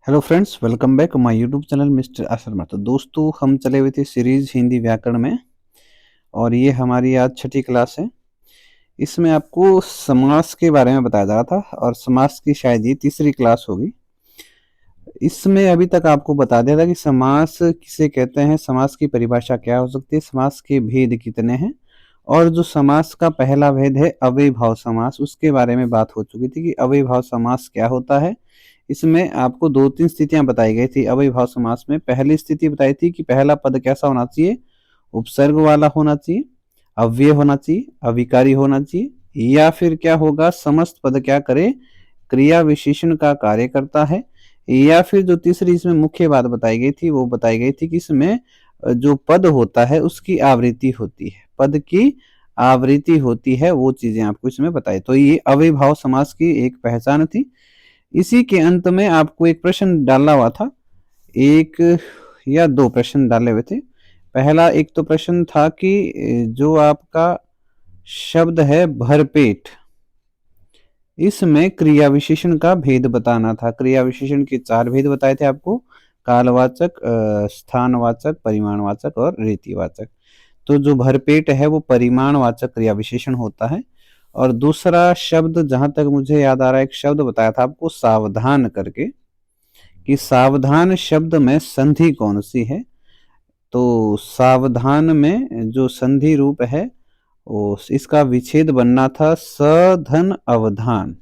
Hello friends, welcome back my YouTube channel mister A Sharma. तो दोस्तों, हम चले हुए थे सीरीज हिंदी व्याकरण में और ये हमारी आज छठी क्लास है। इसमें आपको समास के बारे में बताया जा रहा था और समास की शायद ये तीसरी क्लास होगी। इसमें अभी तक आपको बता दिया था कि समास किसे कहते हैं, समास की परिभाषा क्या हो सकती है, समास के भेद कितने हैं और जो समास का पहला भेद है अव्ययीभाव समास, उसके बारे में बात हो चुकी थी कि अव्ययीभाव समास क्या होता है। इसमें आपको दो तीन स्थितियां बताई गई थी अव्ययीभाव समास में। पहली स्थिति बताई थी कि पहला पद कैसा होना चाहिए, उपसर्ग वाला होना चाहिए, अव्यय होना चाहिए, अविकारी होना चाहिए, या फिर क्या होगा, समस्त पद क्या करे, क्रिया विशेषण का कार्य करता है। या फिर जो तीसरी इसमें मुख्य बात बताई गई थी वो बताई गई थी कि इसमें जो पद होता है उसकी आवृत्ति होती है, पद की आवृत्ति होती है, वो चीजें आपको इसमें बताई। तो ये अव्ययीभाव समास की एक पहचान थी। इसी के अंत में आपको एक प्रश्न डाला हुआ था, एक या दो प्रश्न डाले हुए थे। पहला एक तो प्रश्न था कि जो आपका शब्द है भरपेट, इसमें क्रिया विशेषण का भेद बताना था। क्रिया विशेषण के चार भेद बताए थे आपको, कालवाचक, स्थानवाचक, परिमाणवाचक और रीतिवाचक। तो जो भरपेट है वो परिमाणवाचक क्रिया विशेषण होता है। और दूसरा शब्द, जहां तक मुझे याद आ रहा है, एक शब्द बताया था आपको सावधान करके, कि सावधान शब्द में संधि कौन सी है। तो सावधान में जो संधि रूप है वो, इसका विच्छेद बनना था सधन अवधान,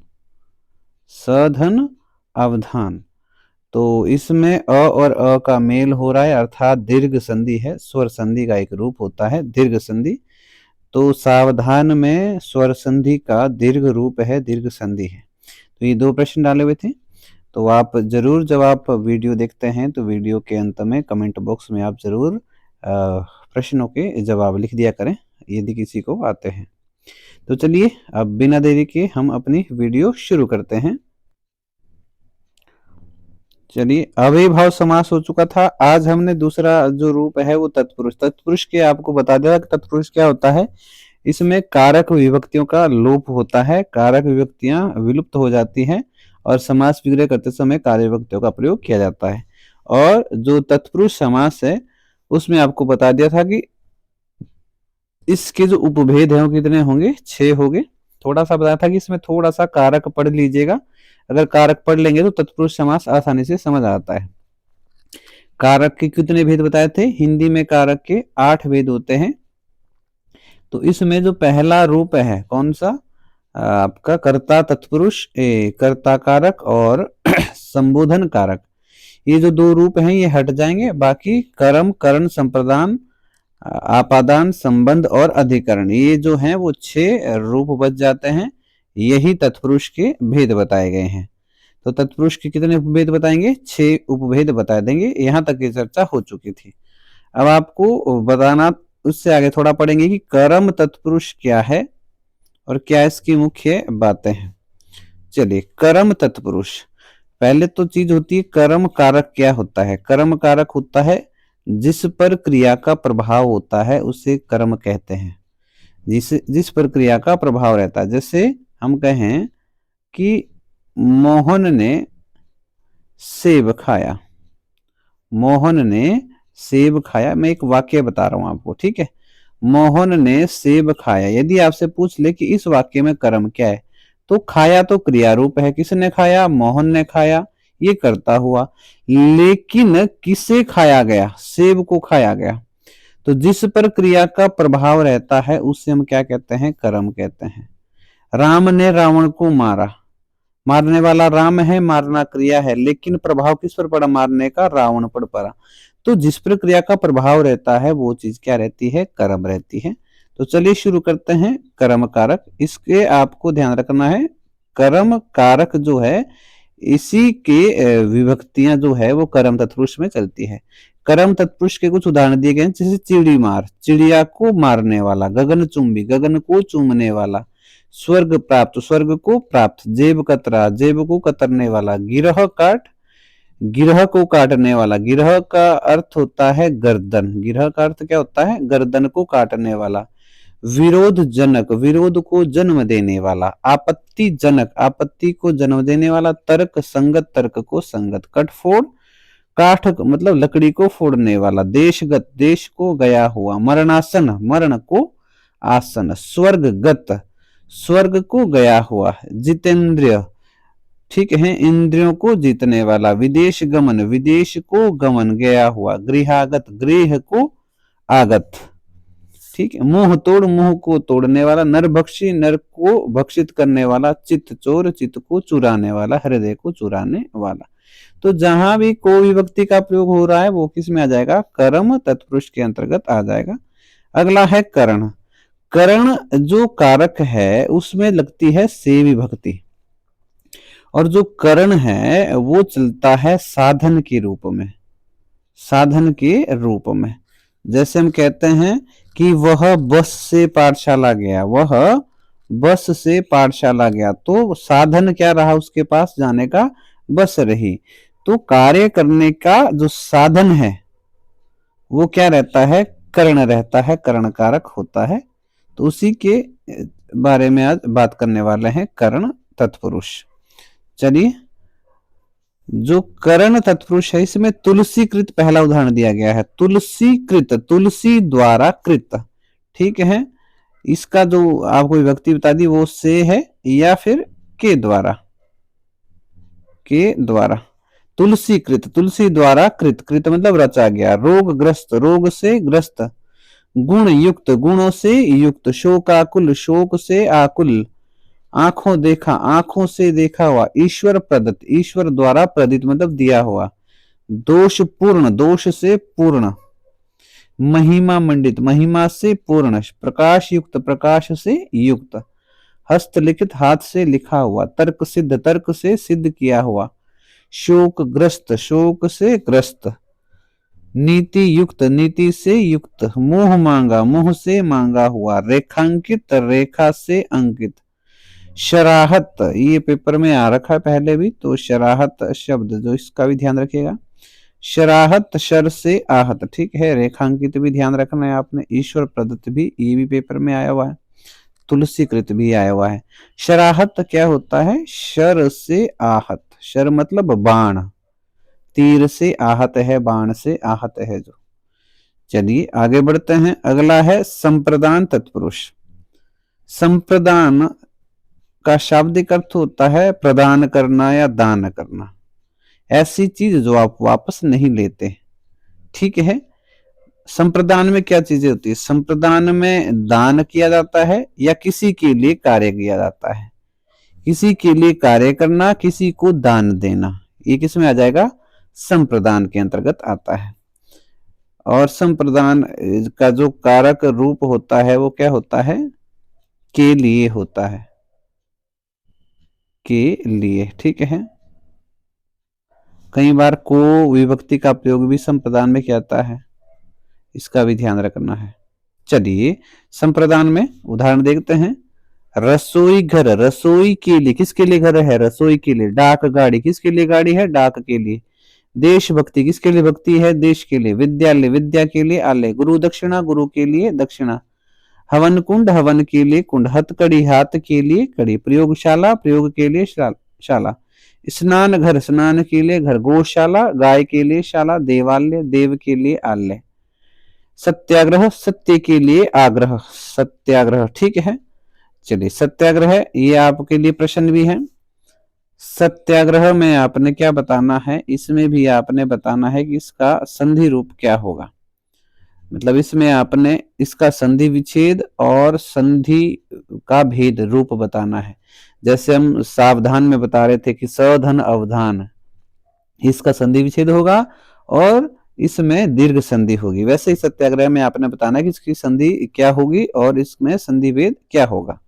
सधन अवधान। तो इसमें अ और अ का मेल हो रहा है, अर्थात दीर्घ संधि है, स्वर संधि का एक रूप होता है दीर्घ संधि। तो सावधान में स्वर संधि का दीर्घ रूप है, दीर्घ संधि है। तो ये दो प्रश्न डाले हुए थे। तो आप जरूर, जब आप वीडियो देखते हैं तो वीडियो के अंत में कमेंट बॉक्स में आप जरूर प्रश्नों के जवाब लिख दिया करें यदि किसी को आते हैं। तो चलिए अब बिना देरी के हम अपनी वीडियो शुरू करते हैं। चलिए, अव्ययीभाव समास हो चुका था। आज हमने दूसरा जो रूप है वो तत्पुरुष, तत्पुरुष के आपको बता दिया कि तत्पुरुष क्या होता है। इसमें कारक विभक्तियों का लोप होता है, कारक विभक्तियां विलुप्त हो जाती हैं और समास विग्रह करते समय कार्य विभक्तियों का प्रयोग किया जाता है। और जो तत्पुरुष समास है उसमें आपको बता दिया था कि इसके जो उपभेद हैं वो कितने होंगे, 6 होंगे। थोड़ा सा बताया था कि इसमें थोड़ा सा कारक पढ़ लीजिएगा, अगर कारक पढ़ लेंगे तो तत्पुरुष समास आसानी से समझ आता है। कारक के कितने भेद बताए थे, हिंदी में कारक के 8 भेद होते हैं। तो इसमें जो पहला रूप है कौन सा, आपका कर्ता तत्पुरुष, कर्ता कारक और संबोधन कारक, ये जो दो रूप हैं ये हट जाएंगे। बाकी कर्म, करण, संप्रदान, आपादान, संबंध और अधिकरण, ये जो हैं वो 6 रूप बच जाते हैं। यही तत्पुरुष के भेद बताए गए हैं। तो तत्पुरुष के कितने उपभेद बताएंगे, 6 उपभेद बता देंगे। यहां तक की चर्चा हो चुकी थी। अब आपको बताना, उससे आगे थोड़ा पढ़ेंगे कि कर्म तत्पुरुष क्या है और क्या इसकी मुख्य बातें हैं। चलिए, कर्म तत्पुरुष, पहले तो चीज होती है कर्म कारक। क्या होता है, कर्म कारक होता है जिस पर क्रिया का प्रभाव होता है उसे कर्म कहते हैं। जिस पर क्रिया का प्रभाव रहता है, जैसे हम कहें कि मोहन ने सेब खाया, मोहन ने सेब खाया। मैं एक वाक्य बता रहा हूं आपको, ठीक है। मोहन ने सेब खाया, यदि आपसे पूछ ले कि इस वाक्य में कर्म क्या है, तो खाया तो क्रिया रूप है, किसने खाया, मोहन ने खाया, ये करता हुआ। लेकिन किसे खाया गया, सेब को खाया गया। तो जिस पर क्रिया का प्रभाव रहता है उसे हम क्या कहते हैं, कर्म कहते हैं। राम ने रावण को मारा, मारने वाला राम है, मारना क्रिया है, लेकिन प्रभाव किस पर पड़ा, मारने का रावण पर पड़ा। तो जिस पर क्रिया का प्रभाव रहता है वो चीज क्या रहती है, कर्म रहती है। तो चलिए शुरू करते हैं। कर्म कारक, इसके आपको ध्यान रखना है, कर्म कारक जो है इसी के विभक्तियां जो है वो कर्म तत्पुरुष में चलती है। कर्म तत्पुरुष के कुछ उदाहरण दिए गए हैं, जैसे चिड़ी मार, चिड़िया को मारने वाला, गगन चुंबी, गगन को चूमने वाला, स्वर्ग प्राप्त, स्वर्ग को प्राप्त, जेब कतरा, जेब को कतरने वाला, गिरह काट, गिरह को काटने वाला। गिरह का अर्थ होता है गर्दन, गिरह का अर्थ क्या होता है, गर्दन को काटने वाला। विरोधजनक, विरोध को जन्म देने वाला। आपत्तिजनक, आपत्ति को जन्म देने वाला। तर्क संगत, तर्क को संगत। कटफोड़, काठ मतलब लकड़ी को फोड़ने वाला। देशगत, देश को गया हुआ। मरणासन, मरण को आसन। स्वर्गगत, स्वर्ग को गया हुआ। जितेंद्रिय, ठीक है, इंद्रियों को जीतने वाला। विदेश गमन, विदेश को गमन, गया हुआ। गृहागत, गृह को आगत, ठीक है। मुंह तोड़, मुंह को तोड़ने वाला। नरभक्षी, नर को भक्षित करने वाला। चित्त चोर, चित्त को चुराने वाला, हृदय को चुराने वाला। तो जहां भी को विभक्ति का प्रयोग हो रहा है वो किस में आ जाएगा? कर्म तत्पुरुष के अंतर्गत आ जाएगा। अगला है करण। करण जो कारक है उसमें लगती है से विभक्ति, और जो करण है वो चलता है साधन के रूप में, साधन के रूप में। जैसे हम कहते हैं कि वह बस से पाठशाला गया, वह बस से पाठशाला गया, तो साधन क्या रहा उसके पास जाने का? बस रही। तो कार्य करने का जो साधन है वो क्या रहता है? करण रहता है, करण कारक होता है। तो उसी के बारे में आज बात करने वाले हैं, करण तत्पुरुष। चलिए, जो करण तत्पुरुष है इसमें तुलसीकृत पहला उदाहरण दिया गया है। तुलसीकृत, तुलसी द्वारा कृत, ठीक है। इसका जो आपको विभक्ति बता दी वो से है या फिर के द्वारा, के द्वारा। तुलसीकृत, तुलसी द्वारा कृत, कृत मतलब रचा गया। रोगग्रस्त, रोग से ग्रस्त। गुण युक्त, गुणों से युक्त। शोकाकुल, शोक से आकुल। आंखों देखा, आंखों से देखा हुआ। ईश्वर प्रदत्त, ईश्वर द्वारा प्रदित मतलब दिया हुआ। दोष पूर्ण, दोष से पूर्ण। महिमा मंडित, महिमा से पूर्ण। प्रकाश युक्त, प्रकाश से युक्त। हस्तलिखित, हाथ से लिखा हुआ। तर्क सिद्ध, तर्क से सिद्ध किया हुआ। शोक ग्रस्त, शोक से ग्रस्त। नीति युक्त, नीति से युक्त। मोह मांगा, मोह से मांगा हुआ। रेखांकित, रेखा से अंकित। शराहत, ये पेपर में आ रखा है पहले भी, तो शराहत शब्द जो इसका भी ध्यान रखिएगा। शराहत, शर से आहत, ठीक है। रेखांकित भी ध्यान रखना है आपने। ईश्वर प्रदत्त भी, ये भी पेपर में आया हुआ है। तुलसीकृत भी आया हुआ है। शराहत क्या होता है? शर से आहत, शर मतलब बाण, तीर से आहत है, बाण से आहत है जो। चलिए आगे बढ़ते हैं। अगला है संप्रदान तत्पुरुष। संप्रदान का शाब्दिक अर्थ होता है प्रदान करना या दान करना, ऐसी चीज जो आप वापस नहीं लेते, ठीक है। संप्रदान में क्या चीजें होती है? संप्रदान में दान किया जाता है या किसी के लिए कार्य किया जाता है। किसी के लिए कार्य करना, किसी को दान देना, ये किस में आ जाएगा? संप्रदान के अंतर्गत आता है। और संप्रदान का जो कारक रूप होता है वो क्या होता है? के लिए होता है, के लिए, ठीक है। कई बार को विभक्ति का प्रयोग भी संप्रदान में किया जाता है, इसका भी ध्यान रखना है। चलिए संप्रदान में उदाहरण देखते हैं। रसोई घर, रसोई के लिए, किसके लिए घर है? रसोई के लिए। डाक गाड़ी, किसके लिए गाड़ी है? डाक के लिए। देशभक्ति, किसके लिए भक्ति है? देश के लिए। विद्यालय, विद्या के लिए आलय। गुरु दक्षिणा, गुरु के लिए दक्षिणा। हवन कुंड, हवन के लिए कुंड। हथकड़ी, हाथ के लिए कड़ी। प्रयोगशाला, प्रयोग के लिए शाला। स्नान घर, स्नान के लिए घर। गौशाला, गाय के लिए शाला। देवालय, देव के लिए आलय। सत्याग्रह, सत्य के लिए आग्रह, सत्याग्रह, ठीक है। चलिए सत्याग्रह, ये आपके लिए प्रश्न भी है। सत्याग्रह में आपने क्या बताना है? इसमें भी आपने बताना है कि इसका संधि रूप क्या होगा। मतलब इसमें आपने इसका संधि विच्छेद और संधि का भेद रूप बताना है। जैसे हम सावधान में बता रहे थे कि सावधान अवधान, इसका संधि विच्छेद होगा और इसमें दीर्घ संधि होगी। वैसे ही सत्याग्रह में आपने बताना है कि इसकी संधि क्या होगी और इसमें संधि भेद क्या होगा।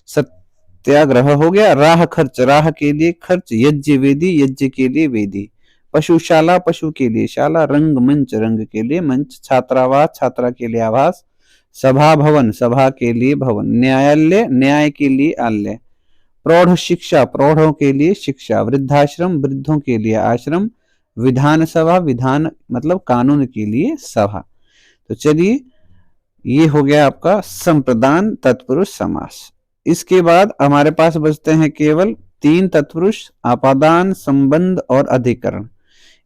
सत्याग्रह हो गया। राह खर्च, राह के लिए खर्च। यज्ञ वेदी, यज्ञ के लिए वेदी। पशुशाला, पशु के लिए शाला। रंग मंच, रंग के लिए मंच। छात्रावास, छात्रा के लिए आवास। सभा भवन, सभा के लिए भवन। न्यायालय, न्याय के लिए आलय। प्रौढ़ शिक्षा, प्रौढ़ों के लिए शिक्षा। वृद्धाश्रम, वृद्धों के लिए आश्रम। विधानसभा, विधान मतलब कानून के लिए सभा। तो चलिए ये हो गया आपका संप्रदान तत्पुरुष समास। इसके बाद हमारे पास बचते हैं केवल 3 तत्पुरुष, आपादान, संबंध और अधिकरण।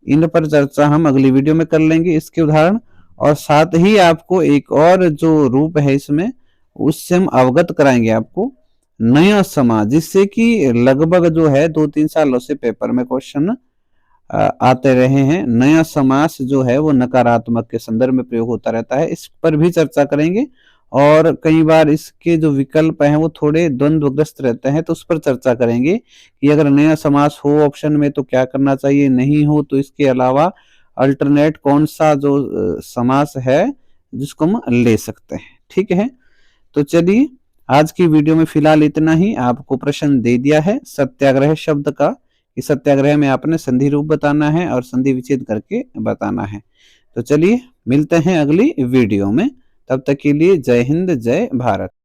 इन पर चर्चा हम अगली वीडियो में कर लेंगे, इसके उदाहरण, और साथ ही आपको एक और जो रूप है इसमें, उससे हम अवगत कराएंगे आपको नया समास, जिससे कि लगभग जो है 2-3 सालों से पेपर में क्वेश्चन आते रहे हैं। नया समास जो है वो नकारात्मक के संदर्भ में प्रयोग होता रहता है, इस पर भी चर्चा करेंगे। और कई बार इसके जो विकल्प हैं वो थोड़े द्वंद्वग्रस्त रहते हैं, तो उस पर चर्चा करेंगे कि अगर नया समास हो ऑप्शन में तो क्या करना चाहिए, नहीं हो तो इसके अलावा अल्टरनेट कौन सा जो समास है जिसको हम ले सकते हैं। ठीक है, तो चलिए आज की वीडियो में फिलहाल इतना ही। आपको प्रश्न दे दिया है सत्याग्रह शब्द का, कि सत्याग्रह में आपने संधि रूप बताना है और संधि विच्छेद करके बताना है। तो चलिए मिलते हैं अगली वीडियो में, तब तक के लिए जय हिंद, जय भारत।